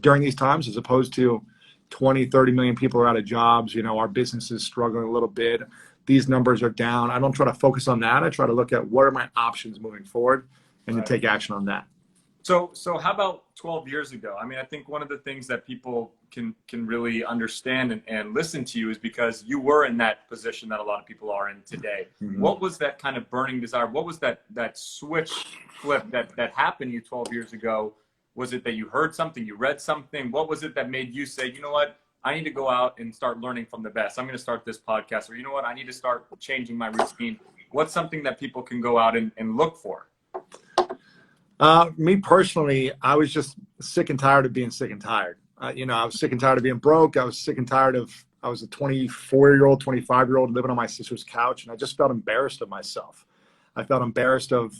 during these times, as opposed to 20, 30 million people are out of jobs. You know, our business is struggling a little bit. These numbers are down. I don't try to focus on that. I try to look at what are my options moving forward and to take action on that. So how about 12 years ago? I mean, I think one of the things that people can really understand and listen to you is because you were in that position that a lot of people are in today. Mm-hmm. What was that kind of burning desire? What was that switch flip that happened to you 12 years ago? Was it that you heard something, you read something? What was it that made you say, you know what, I need to go out and start learning from the best. I'm going to start this podcast. Or you know what, I need to start changing my routine. What's something that people can go out and look for? Me personally, I was just sick and tired of being sick and tired. You know, I was sick and tired of being broke. I was sick and tired of, I was a 24-year-old, 25-year-old living on my sister's couch, and I just felt embarrassed of myself. I felt embarrassed of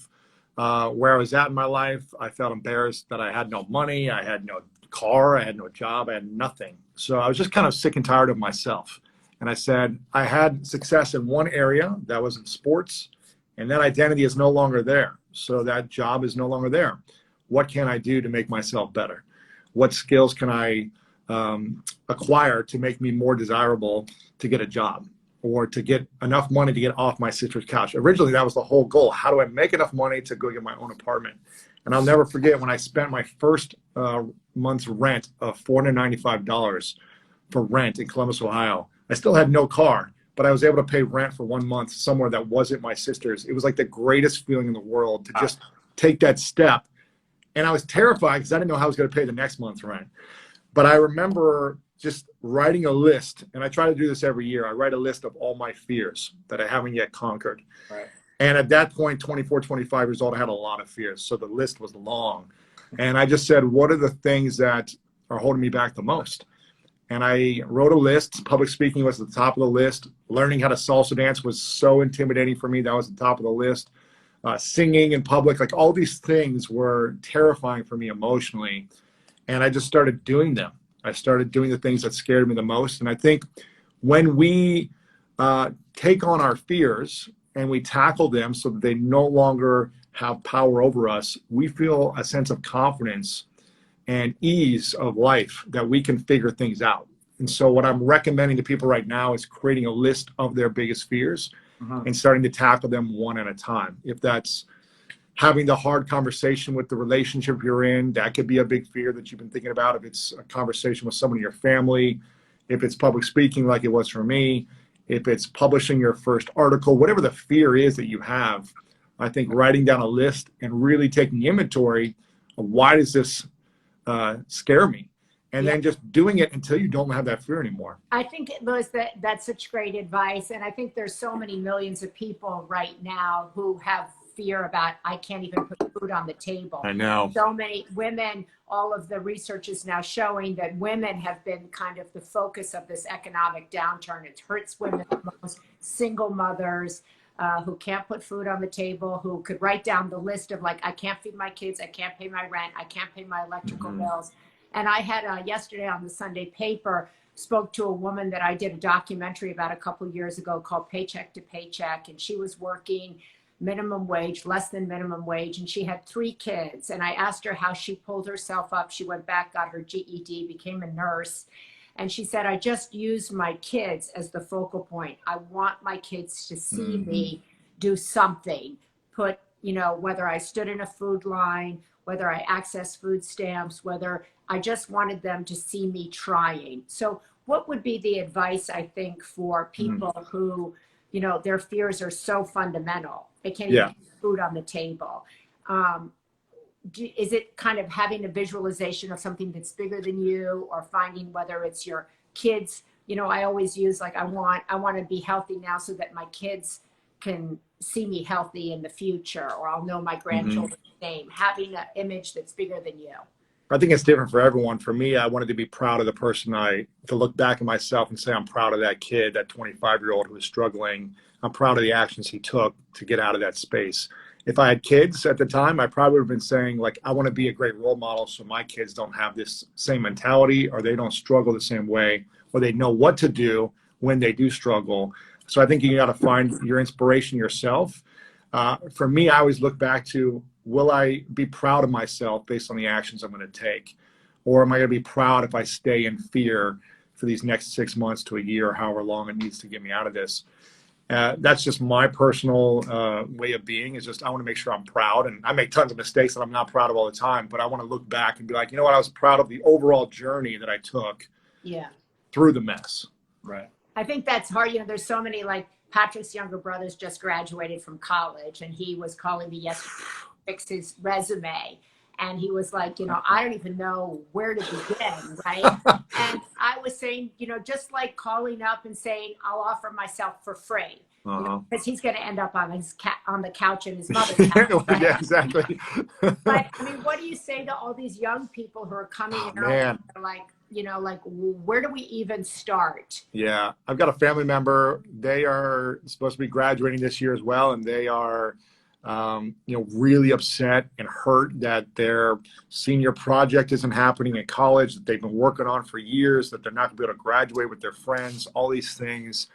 where I was at in my life. I felt embarrassed that I had no money. I had no car. I had no job. I had nothing. So I was just kind of sick and tired of myself. And I said, I had success in one area, that was in sports, and that identity is no longer there. So that job is no longer there. What can I do to make myself better? What skills can I acquire to make me more desirable to get a job or to get enough money to get off my sister's couch? Originally, that was the whole goal. How do I make enough money to go get my own apartment? And I'll never forget when I spent my first month's rent of $495 for rent in Columbus, Ohio. I still had no car, but I was able to pay rent for 1 month somewhere that wasn't my sister's. It was like the greatest feeling in the world to just take that step. And I was terrified because I didn't know how I was going to pay the next month's rent. But I remember just writing a list, and I try to do this every year. I write a list of all my fears that I haven't yet conquered. Right. And at that point, 24, 25 years old, I had a lot of fears. So the list was long. And I just said, what are the things that are holding me back the most? And I wrote a list. Public speaking was at the top of the list. Learning how to salsa dance was so intimidating for me. That was at the top of the list. Singing in public, like all these things were terrifying for me emotionally. And I just started doing them. I started doing the things that scared me the most. And I think when we take on our fears and we tackle them so that they no longer have power over us, we feel a sense of confidence and ease of life that we can figure things out. And so what I'm recommending to people right now is creating a list of their biggest fears and starting to tackle them one at a time. If that's having the hard conversation with the relationship you're in, that could be a big fear that you've been thinking about. If it's a conversation with someone in your family, if it's public speaking like it was for me, if it's publishing your first article, whatever the fear is that you have, I think writing down a list and really taking inventory of why does this scare me? And then just doing it until you don't have that fear anymore. I think, Louis, that's such great advice. And I think there's so many millions of people right now who have fear about, I can't even put food on the table. I know. So many women, all of the research is now showing that women have been kind of the focus of this economic downturn. It hurts women the most, single mothers who can't put food on the table, who could write down the list of like, I can't feed my kids, I can't pay my rent, I can't pay my electrical bills. And I had yesterday on the Sunday paper, spoke to a woman that I did a documentary about a couple of years ago called Paycheck to Paycheck. And she was working minimum wage, less than minimum wage. And she had 3 kids. And I asked her how she pulled herself up. She went back, got her GED, became a nurse. And she said, I just used my kids as the focal point. I want my kids to see me do something, put, you know, whether I stood in a food line, whether I accessed food stamps, whether I just wanted them to see me trying. So what would be the advice, I think, for people who, you know, their fears are so fundamental? They can't even put food on the table. Is it kind of having a visualization of something that's bigger than you, or finding whether it's your kids? You know, I always use like, I want to be healthy now so that my kids can see me healthy in the future, or I'll know my grandchildren's name. Having an image that's bigger than you. I think it's different for everyone. For me, I wanted to be proud of the person to look back at myself and say, I'm proud of that kid, that 25-year-old who was struggling. I'm proud of the actions he took to get out of that space. If I had kids at the time, I probably would have been saying, like, I want to be a great role model so my kids don't have this same mentality, or they don't struggle the same way, or they know what to do when they do struggle. So I think you got to find your inspiration yourself. For me, I always look back to, will I be proud of myself based on the actions I'm going to take? Or am I going to be proud if I stay in fear for these next 6 months to a year, or however long it needs to get me out of this? That's just my personal way of being, is just I want to make sure I'm proud. And I make tons of mistakes that I'm not proud of all the time, but I want to look back and be like, you know what, I was proud of the overall journey that I took through the mess. Right. I think that's hard. You know, there's so many, like Patrick's younger brother's just graduated from college, and he was calling me yesterday to fix his resume. And he was like, you know, I don't even know where to begin, right? And I was saying, you know, just like calling up and saying, I'll offer myself for free. Because he's going to end up on on the couch in his mother's house. Right? Yeah, exactly. But I mean, what do you say to all these young people who are coming in and they're like, you know, like, where do we even start? Yeah, I've got a family member. They are supposed to be graduating this year as well, and they are you know, really upset and hurt that their senior project isn't happening in college that they've been working on for years, that they're not going to be able to graduate with their friends, all these things.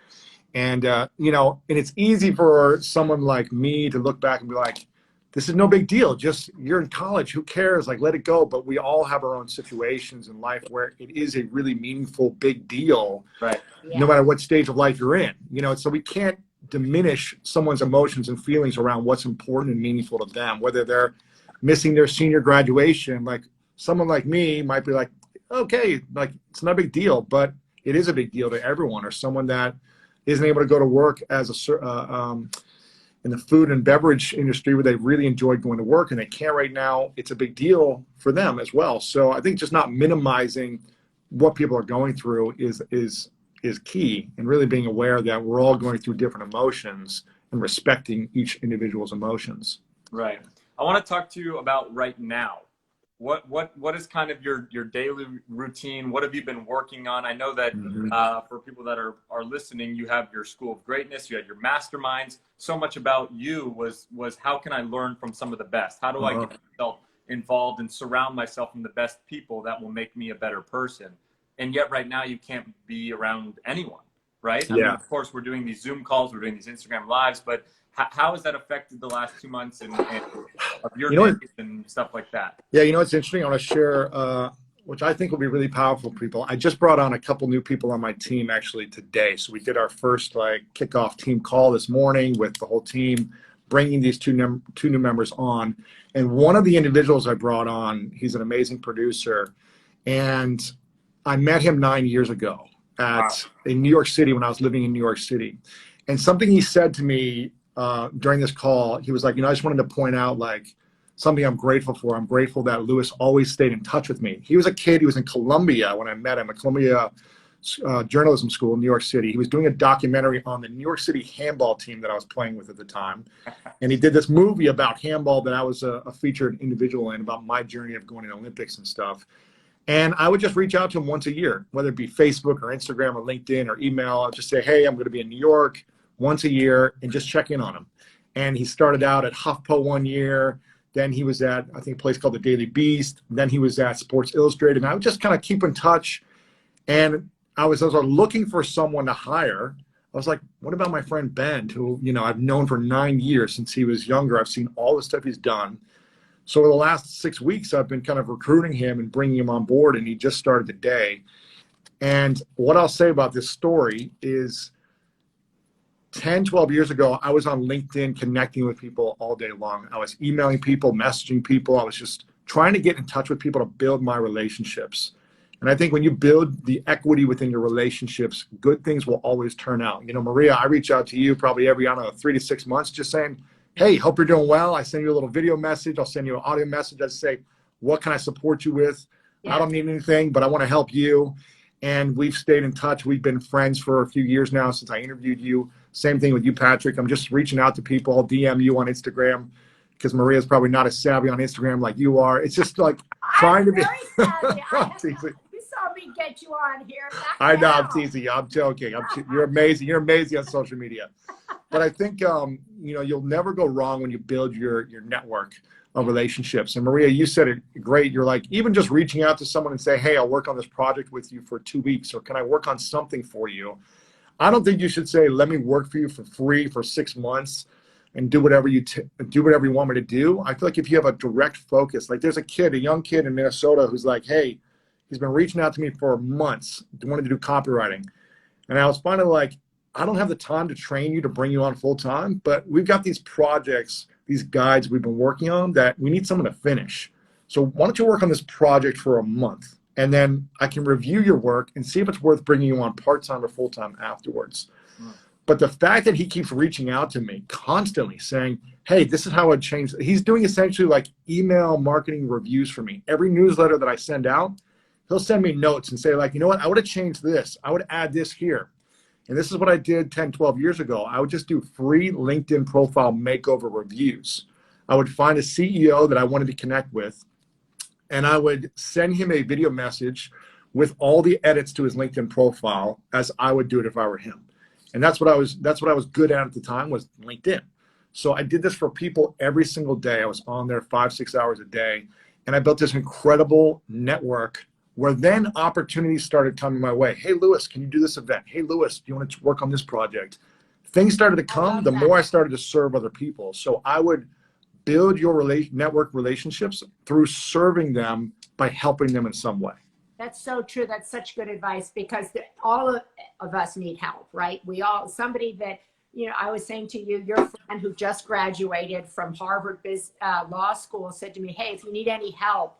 And, you know, and it's easy for someone like me to look back and be like, this is no big deal. Just, you're in college. Who cares? Like, let it go. But we all have our own situations in life where it is a really meaningful, big deal, right? No matter what stage of life you're in, you know, so we can't diminish someone's emotions and feelings around what's important and meaningful to them, whether they're missing their senior graduation. Like, someone like me might be like, okay, like, it's not a big deal, but it is a big deal to everyone. Or someone that isn't able to go to work as a in the food and beverage industry where they really enjoyed going to work and they can't right now, it's a big deal for them as well. So I think just not minimizing what people are going through is key, and really being aware that we're all going through different emotions and respecting each individual's emotions. Right. I want to talk to you about right now. What is kind of your daily routine? What have you been working on? I know that for people that are listening, you have your School of Greatness, you had your masterminds. So much about you was how can I learn from some of the best? How do I get myself involved and surround myself from the best people that will make me a better person? And yet right now you can't be around anyone, right? I mean, of course, we're doing these Zoom calls, we're doing these Instagram lives, but how has that affected the last 2 months and of your days and stuff like that? Yeah, you know, it's interesting. I want to share, which I think will be really powerful for people. I just brought on a couple new people on my team actually today. So we did our first like kickoff team call this morning with the whole team, bringing these two new members on. And one of the individuals I brought on, he's an amazing producer, and I met him 9 years ago in New York City when I was living in New York City. And something he said to me during this call, he was like, you know, I just wanted to point out like something I'm grateful for. I'm grateful that Lewis always stayed in touch with me. He was a kid. He was in Columbia when I met him, at Columbia Journalism School in New York City. He was doing a documentary on the New York City handball team that I was playing with at the time. And he did this movie about handball that I was a featured individual in, about my journey of going to the Olympics and stuff. And I would just reach out to him once a year, whether it be Facebook or Instagram or LinkedIn or email. I'll just say, hey, I'm going to be in New York once a year, and just check in on him. And he started out at HuffPo 1 year. Then he was at, I think, a place called the Daily Beast. Then he was at Sports Illustrated. And I would just kind of keep in touch. And I was looking for someone to hire. I was like, what about my friend Ben, who, you know, I've known for 9 years since he was younger. I've seen all the stuff he's done. So over the last 6 weeks, I've been kind of recruiting him and bringing him on board, and he just started today. And what I'll say about this story is 10, 12 years ago, I was on LinkedIn connecting with people all day long. I was emailing people, messaging people. I was just trying to get in touch with people to build my relationships. And I think when you build the equity within your relationships, good things will always turn out. You know, Maria, I reach out to you probably every, 3 to 6 months, just saying, hey, hope you're doing well. I send you a little video message. I'll send you an audio message. I say, what can I support you with? I don't need anything, but I want to help you. And we've stayed in touch. We've been friends for a few years now since I interviewed you. Same thing with you, Patrick. I'm just reaching out to people. I'll DM you on Instagram because Maria's probably not as savvy on Instagram like you are. It's just like trying to be. You saw me get you on here. I know, I'm teasing you. I'm joking. You're amazing. You're amazing on social media. But I think, you know, you'll never go wrong when you build your network of relationships. And Maria, you said it great. You're like, even just reaching out to someone and say, hey, I'll work on this project with you for 2 weeks, or can I work on something for you? I don't think you should say, let me work for you for free for 6 months and do whatever you want me to do. I feel like if you have a direct focus, like there's a young kid in Minnesota who's like, hey, He's been reaching out to me for months, wanted to do copywriting. And I was finally like, I don't have the time to train you to bring you on full time, but we've got these projects, these guides we've been working on that we need someone to finish. So why don't you work on this project for a month? And then I can review your work and see if it's worth bringing you on part-time or full-time afterwards. But the fact that he keeps reaching out to me constantly saying, hey, this is how I'd change. He's doing essentially like email marketing reviews for me. Every newsletter that I send out, he'll send me notes and say like, you know what, I would have changed this. I would add this here. And this is what I did 10, 12 years ago. I would just do free LinkedIn profile makeover reviews. I would find a CEO that I wanted to connect with, and I would send him a video message with all the edits to his LinkedIn profile as I would do it if I were him. And that's what I was good at the time, was LinkedIn. So I did this for people every single day. I was on there 5-6 hours a day, and I built this incredible network where then opportunities started coming my way. Hey, Lewis, can you do this event? Hey, Lewis, do you want to work on this project? Things started to come the more I started to serve other people. So I would build your network relationships through serving them by helping them in some way. That's so true. That's such good advice, because all of us need help, right? We all, somebody that, you know, I was saying to you, your friend who just graduated from Harvard Law School said to me, hey, if you need any help,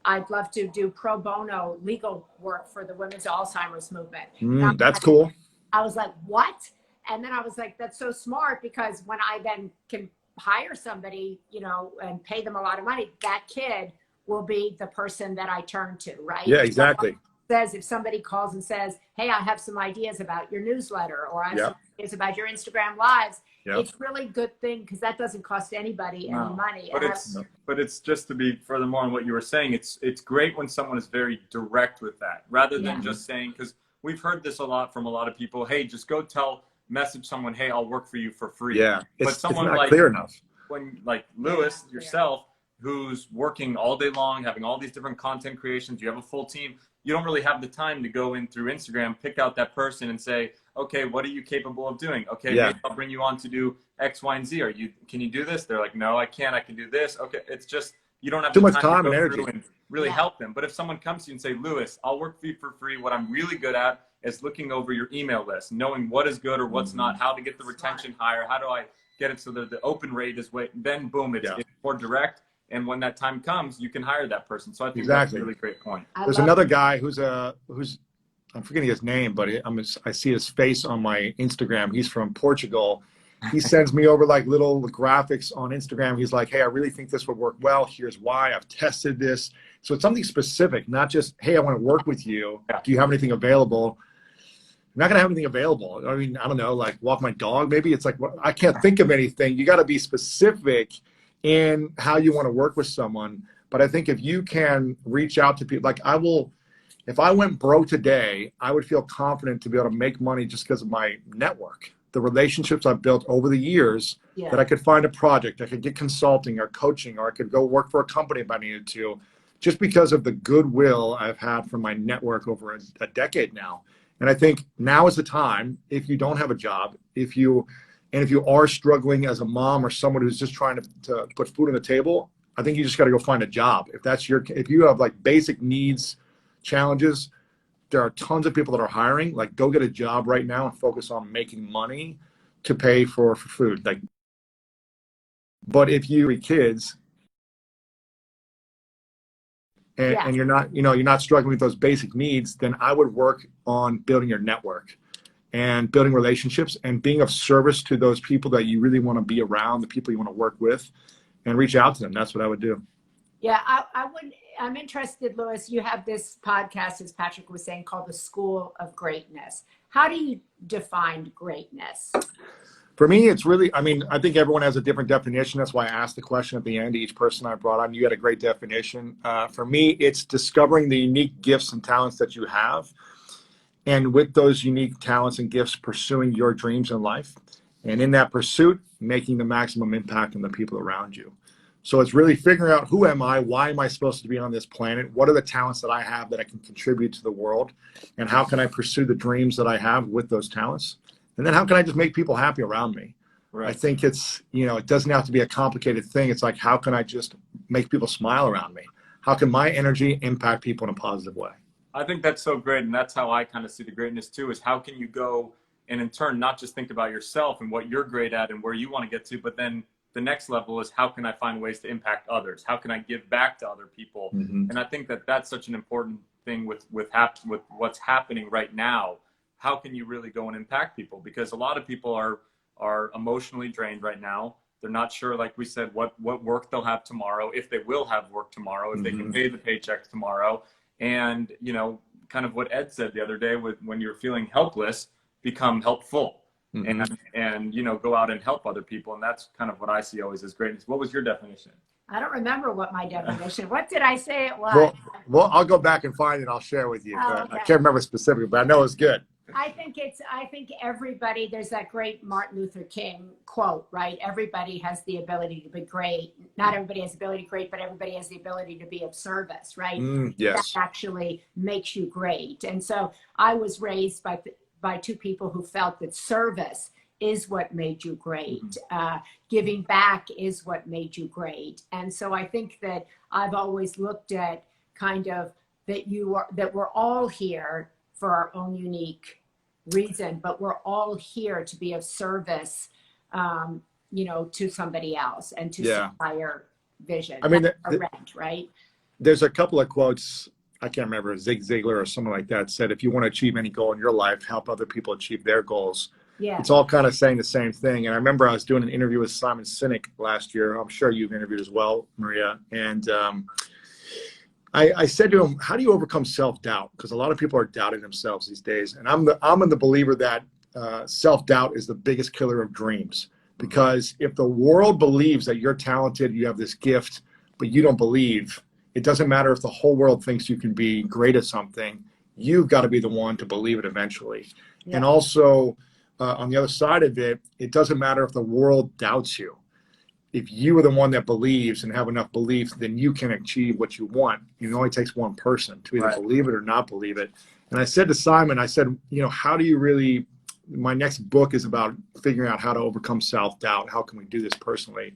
I'd love to do pro bono legal work for the women's Alzheimer's movement. That's cool. I was like, what? And then I was like, that's so smart, because when I then can hire somebody, you know, and pay them a lot of money, that kid will be the person that I turn to, right? Yeah, exactly. If somebody calls and says, hey, I have some ideas about your newsletter, or I have some ideas about your Instagram lives, it's really good thing, because that doesn't cost anybody any money. But it's just to be furthermore on what you were saying, it's great when someone is very direct with that, rather than just saying, because we've heard this a lot from a lot of people, hey, just go message someone, hey, I'll work for you for free. Yeah, but someone it's not like clear enough. When like Lewis, yourself, who's working all day long, having all these different content creations, you have a full team, you don't really have the time to go in through Instagram, pick out that person and say, okay, what are you capable of doing? Okay, maybe I'll bring you on to do X, Y, and Z. Can you do this? They're like, no, I can't. I can do this. Okay, it's just, you don't have too the much time to and go energy through and really help them. But if someone comes to you and say, Lewis, I'll work for you for free. What I'm really good at is looking over your email list, knowing what is good or what's not, how to get the retention higher, how do I get it so that the open rate is then boom, it's more direct. And when that time comes, you can hire that person. So I think that's a really great point. There's another guy who's I'm forgetting his name, but I see his face on my Instagram. He's from Portugal. He sends me over like little graphics on Instagram. He's like, hey, I really think this would work well. Here's why. I've tested this. So it's something specific, not just, hey, I want to work with you. Do you have anything available? I'm not going to have anything available. I mean, I don't know, like walk my dog maybe. It's like, I can't think of anything. You got to be specific in how you want to work with someone. But I think if you can reach out to people, like if I went broke today, I would feel confident to be able to make money just because of my network, the relationships I've built over the years, that I could find a project, I could get consulting or coaching, or I could go work for a company if I needed to, just because of the goodwill I've had from my network over a decade now. And I think now is the time, if you don't have a job, if you are struggling as a mom or someone who's just trying to put food on the table, I think you just got to go find a job. If you have like basic needs challenges, there are tons of people that are hiring. Like, go get a job right now and focus on making money to pay for food. Like, but if you have kids and you're not struggling with those basic needs, then I would work on building your network and building relationships and being of service to those people that you really want to be around, the people you want to work with, and reach out to them. That's what I would do. Yeah, I'm interested, Lewis, you have this podcast, as Patrick was saying, called The School of Greatness. How do you define greatness? For me, it's really, I think everyone has a different definition. That's why I asked the question at the end. Each person I brought on, you had a great definition. For me, it's discovering the unique gifts and talents that you have. And with those unique talents and gifts, pursuing your dreams in life. And in that pursuit, making the maximum impact on the people around you. So it's really figuring out, who am I? Why am I supposed to be on this planet? What are the talents that I have that I can contribute to the world? And how can I pursue the dreams that I have with those talents? And then how can I just make people happy around me? Right. I think it's, it doesn't have to be a complicated thing. It's like, how can I just make people smile around me? How can my energy impact people in a positive way? I think that's so great. And that's how I kind of see the greatness too, is how can you go and in turn, not just think about yourself and what you're great at and where you want to get to, but then the next level is how can I find ways to impact others? How can I give back to other people? Mm-hmm. And I think that that's such an important thing with what's happening right now. How can you really go and impact people? Because a lot of people are emotionally drained right now. They're not sure, like we said, what work they'll have tomorrow, if they will have work tomorrow, if they can pay the paychecks tomorrow. And, you know, kind of what Ed said the other day, when you're feeling helpless, become helpful. And you know, go out and help other people. And that's kind of what I see always as greatness. What was your definition? I don't remember what my definition. What did I say it was? Well, I'll go back and find it. I'll share with you. Oh, okay. I can't remember specifically, but I know it's good. I think everybody, there's that great Martin Luther King quote, right? Everybody has the ability to be great. Not everybody has the ability to be great, but everybody has the ability to be of service, right? Yes. That actually makes you great. And so I was raised by two people who felt that service is what made you great. Giving back is what made you great. And so I think that I've always looked at kind of that we're all here for our own unique reason, but we're all here to be of service, you know, to somebody else and to some higher vision. I mean, right? There's a couple of quotes. I can't remember, Zig Ziglar or someone like that said, if you want to achieve any goal in your life, help other people achieve their goals. Yeah. It's all kind of saying the same thing. And I remember I was doing an interview with Simon Sinek last year. I'm sure you've interviewed as well, Maria. And I said to him, how do you overcome self-doubt? Because a lot of people are doubting themselves these days. And I'm in the believer that self-doubt is the biggest killer of dreams. Because if the world believes that you're talented, you have this gift, but you don't believe, it doesn't matter if the whole world thinks you can be great at something. You've got to be the one to believe it eventually. Yeah. And also, on the other side of it, it doesn't matter if the world doubts you. If you are the one that believes and have enough belief, then you can achieve what you want. It only takes one person to either believe it or not believe it. And I said to Simon, I said, you know, how do you really, my next book is about figuring out how to overcome self-doubt. How can we do this personally?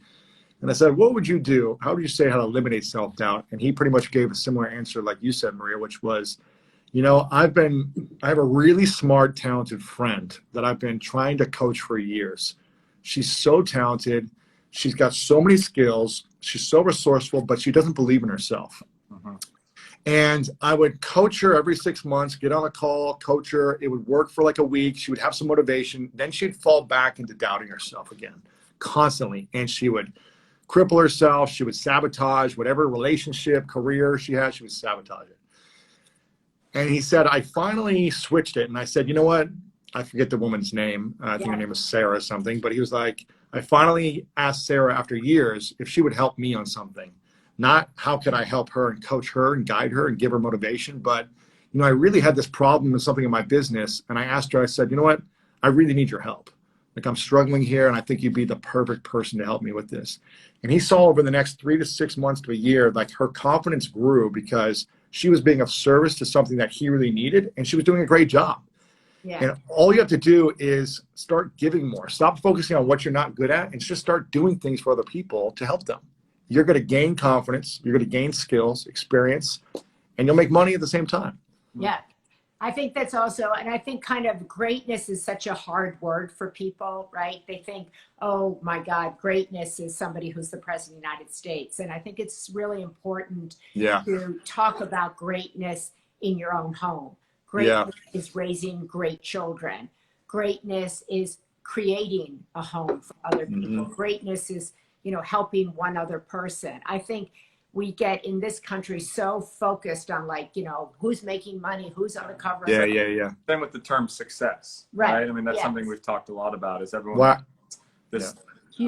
And I said, what would you do? How would you say how to eliminate self-doubt? And he pretty much gave a similar answer like you said, Maria, which was, you know, I have a really smart, talented friend that I've been trying to coach for years. She's so talented. She's got so many skills. She's so resourceful, but she doesn't believe in herself. And I would coach her every 6 months, get on a call, coach her. It would work for like a week. She would have some motivation. Then she'd fall back into doubting herself again, constantly. And she would cripple herself. She would sabotage whatever relationship, career she had. She would sabotage it. And he said, I finally switched it. And I said, you know what? I forget the woman's name. I think her name was Sarah or something. But he was like, I finally asked Sarah after years if she would help me on something. Not how could I help her and coach her and guide her and give her motivation. But, you know, I really had this problem with something in my business. And I asked her, I said, you know what? I really need your help. Like, I'm struggling here, and I think you'd be the perfect person to help me with this. And he saw over the next 3 to 6 months to a year, like, her confidence grew because she was being of service to something that he really needed, and she was doing a great job. Yeah. And all you have to do is start giving more. Stop focusing on what you're not good at and just start doing things for other people to help them. You're going to gain confidence, you're going to gain skills, experience, and you'll make money at the same time. Yeah. I think that's also, and I think kind of greatness is such a hard word for people, right? They think, oh my God, greatness is somebody who's the president of the United States. And I think it's really important to talk about greatness in your own home. Greatness is raising great children. Greatness is creating a home for other people. Greatness is, you know, helping one other person. I think we get in this country so focused on, like, you know, who's making money, who's on the cover. Same with the term success, right? I mean, that's something we've talked a lot about, is everyone this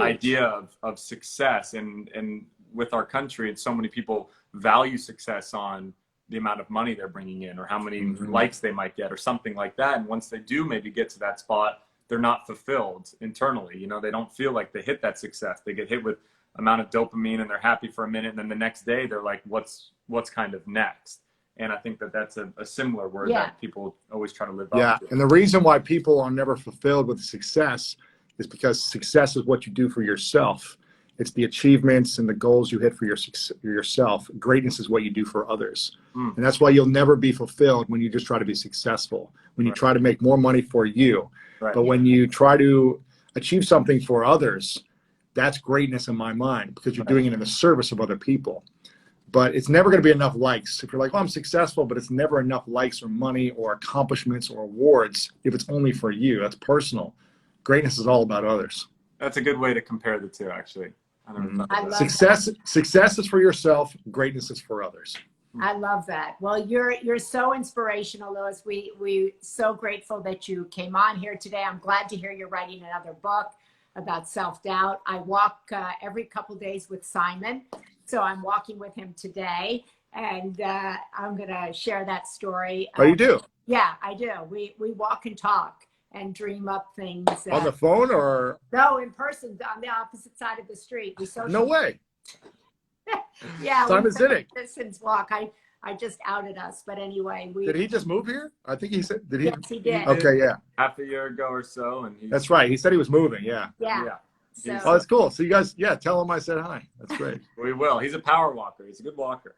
idea of success, and with our country, and so many people value success on the amount of money they're bringing in or how many likes they might get or something like that. And once they do maybe get to that spot, they're not fulfilled internally. You know, they don't feel like they hit that success. They get hit with amount of dopamine and they're happy for a minute, and then the next day they're like, what's kind of next? And I think that that's a similar word that people always try to live up to. And the reason why people are never fulfilled with success is because success is what you do for yourself. It's the achievements and the goals you hit for yourself. Greatness is what you do for others. And that's why you'll never be fulfilled when you just try to be successful, when you try to make more money for you. But when you try to achieve something for others, that's greatness in my mind, because you're doing it in the service of other people. But it's never going to be enough likes. If you're like, oh, I'm successful, but it's never enough likes or money or accomplishments or awards if it's only for you. That's personal. Greatness is all about others. That's a good way to compare the two, actually. I love Success is for yourself. Greatness is for others. I love that. Well, you're so inspirational, Louis. We're so grateful that you came on here today. I'm glad to hear you're writing another book about self-doubt. I walk every couple days with Simon, so I'm walking with him today, and I'm going to share that story. Oh, you do? Yeah, I do. We walk and talk and dream up things. On the phone or? No, in person on the opposite side of the street. No way. Yeah. Simon Sinek. Distance walk. I just outed us, but anyway, Did he just move here? I think he said. Did he? Yes, he did. Okay, yeah. Half a year ago or so, and That's right. He said he was moving. Yeah. Yeah. So, Oh, that's cool. So you guys, yeah, tell him I said hi. That's great. We will. He's a power walker. He's a good walker.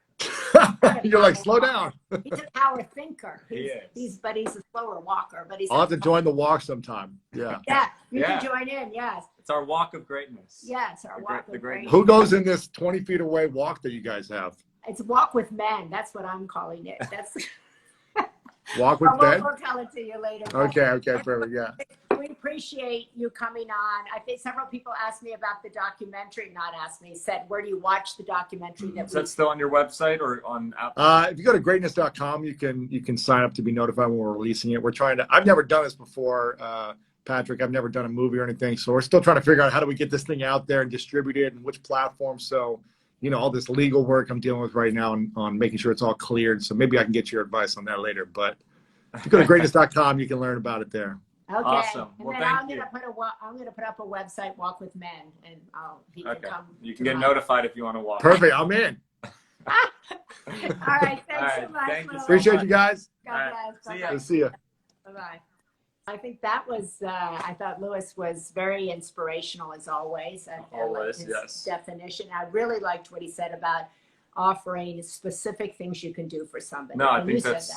You're like, slow down. he's a power thinker. But he's a slower walker. But I'll have to join the walk sometime. Yeah. Yeah, you can join in. Yes. It's our walk of greatness. Yes, our walk of greatness. Who goes in this 20 feet away walk that you guys have? It's a walk with men. That's what I'm calling it. That's Walk with men? We'll tell it to you later. Okay, perfect. Yeah. We appreciate you coming on. I think several people asked me about the documentary. Not asked me, said, where do you watch the documentary? Is that still on your website or on Apple? If you go to greatness.com, you can sign up to be notified when we're releasing it. We're trying to. I've never done this before, Patrick. I've never done a movie or anything, so we're still trying to figure out how do we get this thing out there and distribute it and which platform. So, all this legal work I'm dealing with right now on making sure it's all cleared. So maybe I can get your advice on that later. But if you go to greatness.com, you can learn about it there. Okay. Awesome. And Well, then thank I'm gonna put up a website, Walk with Men, and he can come. You can get notified if you want to walk. Perfect. I'm in. All right. Thanks so much. Thank you so Appreciate much. you guys. God bless. See ya. See ya. Bye-bye. I think that was, I thought Louis was very inspirational as always. I liked his definition. I really liked what he said about offering specific things you can do for somebody. No, I think that's,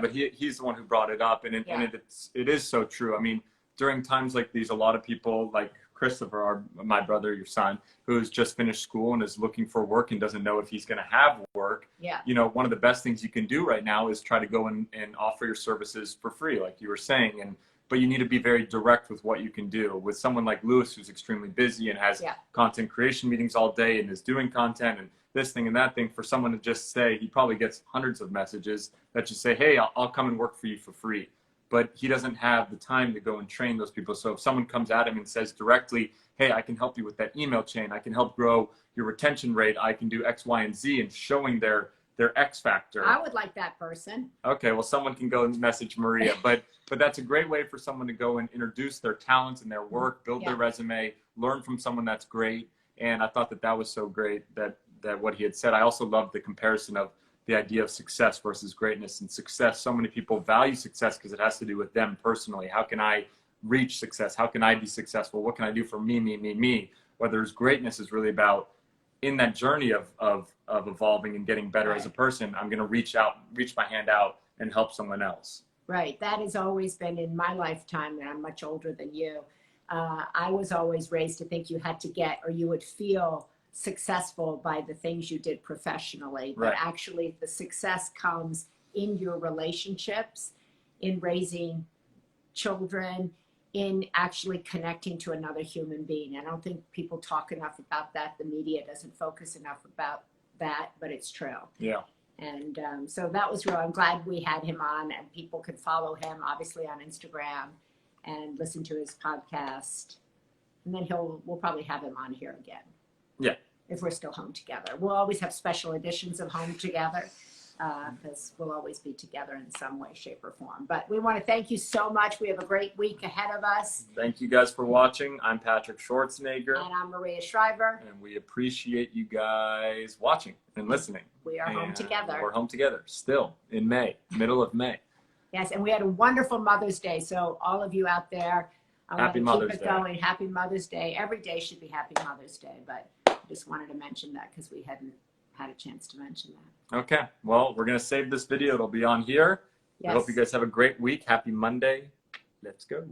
but he's the one who brought it up, and it is so true. I mean, during times like these, a lot of people like Christopher, my brother, your son, who's just finished school and is looking for work and doesn't know if he's going to have work. Yeah. One of the best things you can do right now is try to go and offer your services for free, like you were saying. But you need to be very direct with what you can do. With someone like Louis, who's extremely busy and has content creation meetings all day and is doing content and this thing and that thing, for someone to just say, he probably gets hundreds of messages that just say, hey, I'll come and work for you for free. But he doesn't have the time to go and train those people. So if someone comes at him and says directly, hey, I can help you with that email chain, I can help grow your retention rate, I can do X, Y, and Z, and showing their X factor. I would like that person. Okay, well, someone can go and message Maria, but that's a great way for someone to go and introduce their talents and their work, build their resume, learn from someone that's great. And I thought that was so great that what he had said. I also loved the comparison of the idea of success versus greatness. And success, so many people value success because it has to do with them personally. How can I reach success? How can I be successful? What can I do for me? Whereas greatness is really about, in that journey of evolving and getting better as a person, I'm going to reach my hand out and help someone else. Right. That has always been in my lifetime, and I'm much older than you. I was always raised to think you had to get, or you would feel successful by the things you did professionally. But actually the success comes in your relationships, in raising children, in actually connecting to another human being. I don't think people talk enough about that. The media doesn't focus enough about that, but it's true. Yeah. And so that was real. I'm glad we had him on, and people can follow him obviously on Instagram and listen to his podcast. And then we'll probably have him on here again. Yeah. If we're still home together. We'll always have special editions of Home Together, because we'll always be together in some way, shape, or form. But we want to thank you so much. We have a great week ahead of us. Thank you guys for watching. I'm Patrick Schwarzenegger. And I'm Maria Shriver. And we appreciate you guys watching and listening. We are home together. We're home together still in May, middle of May. Yes, and we had a wonderful Mother's Day. So all of you out there, I want to keep it going. Happy Mother's Day. Every day should be Happy Mother's Day, but just wanted to mention that because we hadn't had a chance to mention that. Okay. Well, we're going to save this video. It'll be on here. Yes. I hope you guys have a great week. Happy Monday. Let's go.